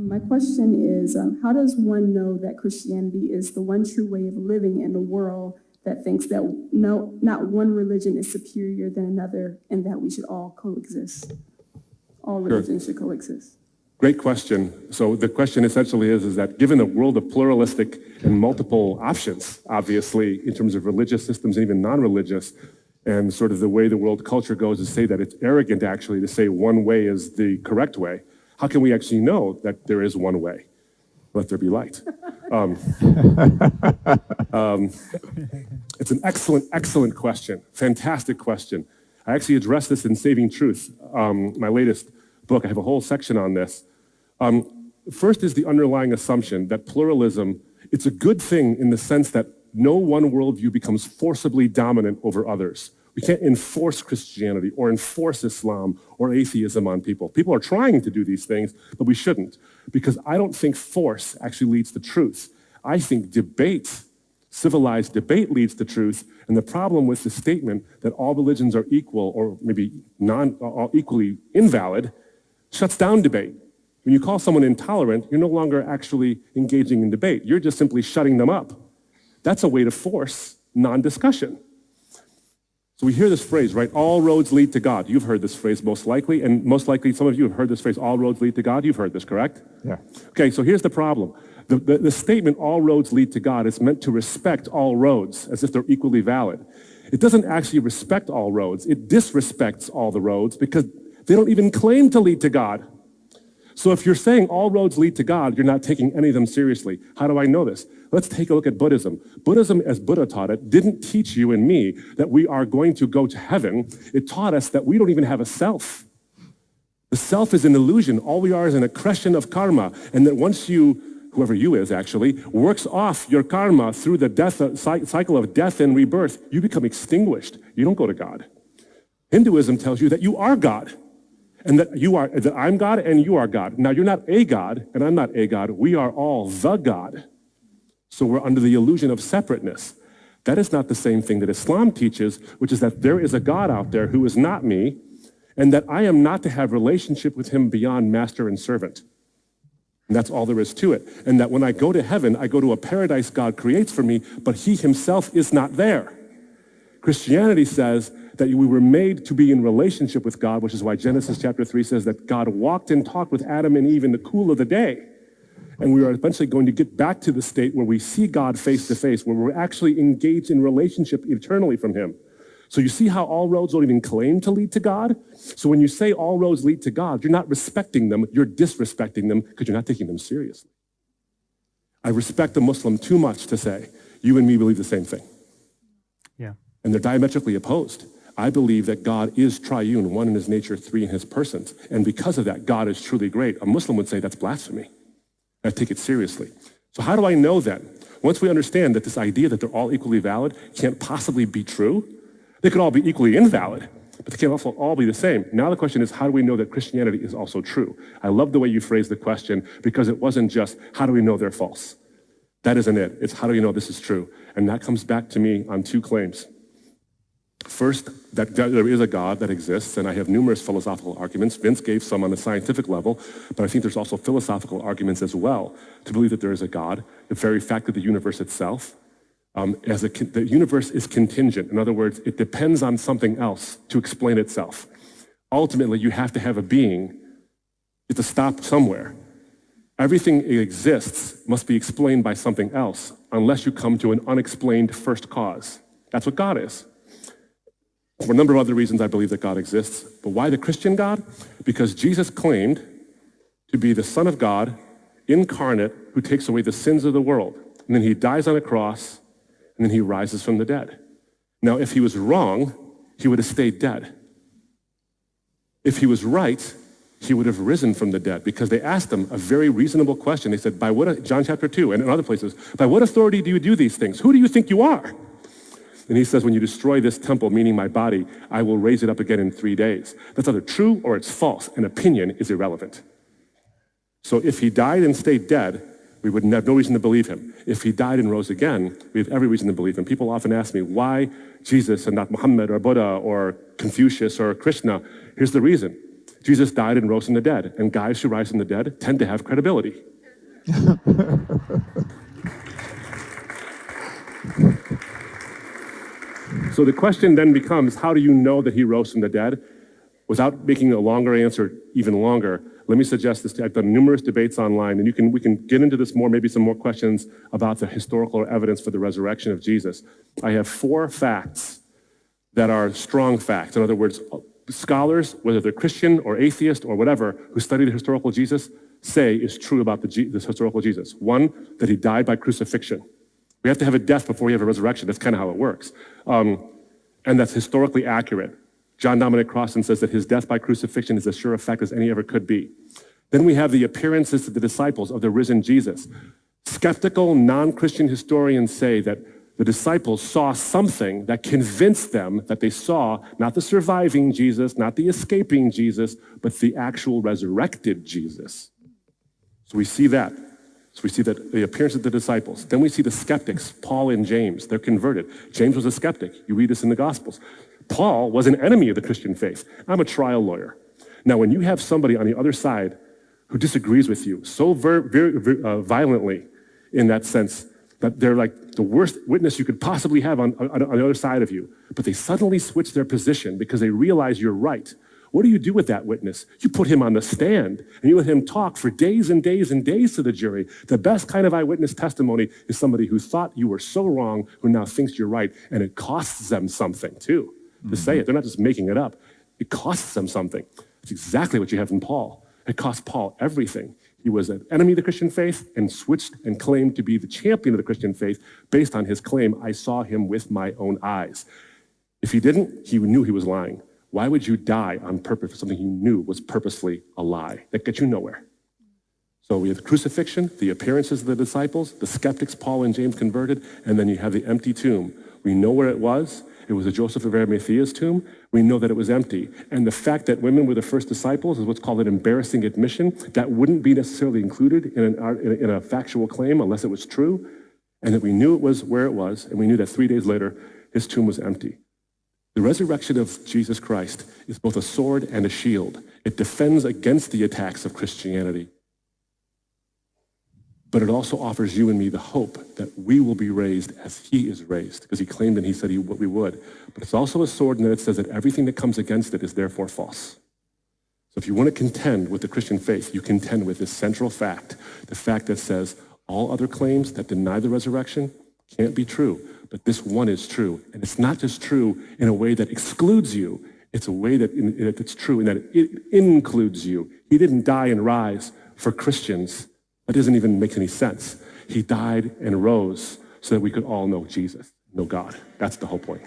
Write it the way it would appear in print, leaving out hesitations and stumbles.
My question is, how does one know that Christianity is the one true way of living in a world that thinks that not one religion is superior than another and that we should all coexist? All religions should coexist. Great question. So the question essentially is that given a world of pluralistic and multiple options, obviously, in terms of religious systems and even non-religious, and sort of the way the world culture goes is say that it's arrogant actually to say one way is the correct way. How can we actually know that there is one way? Let there be light. It's an excellent question. Fantastic question. I actually addressed this in Saving Truth, my latest book. I have a whole section on this. First is the underlying assumption that pluralism, it's a good thing in the sense that no one worldview becomes forcibly dominant over others. We can't enforce Christianity or enforce Islam or atheism on people. People are trying to do these things, but we shouldn't, because I don't think force actually leads to truth. I think debate, civilized debate leads to truth, and the problem with the statement that all religions are equal or maybe equally invalid shuts down debate. When you call someone intolerant, you're no longer actually engaging in debate. You're just simply shutting them up. That's a way to force non-discussion. So we hear this phrase, right? All roads lead to God. You've heard this phrase most likely, and most likely some of you have heard this phrase, all roads lead to God. You've heard this, correct? Yeah. Okay, so here's the problem. The statement, all roads lead to God, is meant to respect all roads as if they're equally valid. It doesn't actually respect all roads. It disrespects all the roads because they don't even claim to lead to God. So if you're saying all roads lead to God, you're not taking any of them seriously. How do I know this? Let's take a look at Buddhism. Buddhism, as Buddha taught it, didn't teach you and me that we are going to go to heaven. It taught us that we don't even have a self. The self is an illusion. All we are is an accretion of karma. And that once you, whoever you is actually, works off your karma through the cycle of death and rebirth, you become extinguished. You don't go to God. Hinduism tells you that you are God. And that I'm God and you are God. Now, you're not a God, and I'm not a God. We are all the God. So we're under the illusion of separateness. That is not the same thing that Islam teaches, which is that there is a God out there who is not me, and that I am not to have relationship with him beyond master and servant. And that's all there is to it. And that when I go to heaven, I go to a paradise God creates for me, but he himself is not there. Christianity says that we were made to be in relationship with God, which is why Genesis chapter 3 says that God walked and talked with Adam and Eve in the cool of the day. And we are eventually going to get back to the state where we see God face to face, where we're actually engaged in relationship eternally from him. So you see how all roads don't even claim to lead to God? So when you say all roads lead to God, you're not respecting them, you're disrespecting them because you're not taking them seriously. I respect a Muslim too much to say, you and me believe the same thing. Yeah. And they're diametrically opposed. I believe that God is triune, one in his nature, three in his persons. And because of that, God is truly great. A Muslim would say that's blasphemy. I take it seriously. So how do I know that? Once we understand that this idea that they're all equally valid can't possibly be true, they could all be equally invalid, but they can't also all be the same. Now the question is, how do we know that Christianity is also true? I love the way you phrased the question because it wasn't just, how do we know they're false? That isn't it. It's how do you know this is true? And that comes back to me on two claims. First, that there is a God that exists, and I have numerous philosophical arguments. Vince gave some on the scientific level, but I think there's also philosophical arguments as well to believe that there is a God. The very fact that the universe itself, the universe is contingent. In other words, it depends on something else to explain itself. Ultimately, you have to have a being. You have to stop somewhere. Everything that exists must be explained by something else unless you come to an unexplained first cause. That's what God is. For a number of other reasons, I believe that God exists. But why the Christian God? Because Jesus claimed to be the Son of God, incarnate, who takes away the sins of the world. And then he dies on a cross, and then he rises from the dead. Now, if he was wrong, he would have stayed dead. If he was right, he would have risen from the dead, because they asked him a very reasonable question. They said, John chapter 2 and in other places, by what authority do you do these things? Who do you think you are? And he says, when you destroy this temple, meaning my body, I will raise it up again in 3 days. That's either true or it's false. An opinion is irrelevant. So if he died and stayed dead, we would have no reason to believe him. If he died and rose again, we have every reason to believe him. People often ask me, why Jesus and not Muhammad or Buddha or Confucius or Krishna? Here's the reason. Jesus died and rose from the dead, and guys who rise from the dead tend to have credibility. So the question then becomes, how do you know that he rose from the dead? Without making a longer answer even longer, let me suggest this. I've done numerous debates online, and we can get into this more, maybe some more questions about the historical evidence for the resurrection of Jesus. I have 4 facts that are strong facts. In other words, scholars, whether they're Christian or atheist or whatever, who study the historical Jesus, say is true about this historical Jesus. 1, that he died by crucifixion. We have to have a death before we have a resurrection. That's kind of how it works. And that's historically accurate. John Dominic Crossan says that his death by crucifixion is as sure a fact as any ever could be. Then we have the appearances to the disciples of the risen Jesus. Skeptical, non-Christian historians say that the disciples saw something that convinced them that they saw not the surviving Jesus, not the escaping Jesus, but the actual resurrected Jesus. So we see that. So we see that the appearance of the disciples. Then we see the skeptics, Paul and James. They're converted. James was a skeptic. You read this in the Gospels. Paul was an enemy of the Christian faith. I'm a trial lawyer. Now, when you have somebody on the other side who disagrees with you so very violently in that sense that they're like the worst witness you could possibly have on the other side of you, but they suddenly switch their position because they realize you're right. What do you do with that witness? You put him on the stand and you let him talk for days and days and days to the jury. The best kind of eyewitness testimony is somebody who thought you were so wrong, who now thinks you're right, and it costs them something too. To say it. They're not just making it up. It costs them something. It's exactly what you have in Paul. It cost Paul everything. He was an enemy of the Christian faith and switched and claimed to be the champion of the Christian faith based on his claim, I saw him with my own eyes. If he didn't, he knew he was lying. Why would you die on purpose for something you knew was purposely a lie? That gets you nowhere. So we have the crucifixion, the appearances of the disciples, the skeptics, Paul and James converted, and then you have the empty tomb. We know where it was. It was a Joseph of Arimathea's tomb. We know that it was empty. And the fact that women were the first disciples is what's called an embarrassing admission. That wouldn't be necessarily included in a factual claim unless it was true. And that we knew it was where it was, and we knew that 3 days later, his tomb was empty. The resurrection of Jesus Christ is both a sword and a shield. It defends against the attacks of Christianity. But it also offers you and me the hope that we will be raised as he is raised, because he claimed and he said we would. But it's also a sword in that it says that everything that comes against it is therefore false. So if you want to contend with the Christian faith, you contend with this central fact, the fact that says all other claims that deny the resurrection can't be true, but this one is true. And it's not just true in a way that excludes you. It's a way that it's true in that it includes you. He didn't die and rise for Christians. That doesn't even make any sense. He died and rose so that we could all know Jesus, know God. That's the whole point.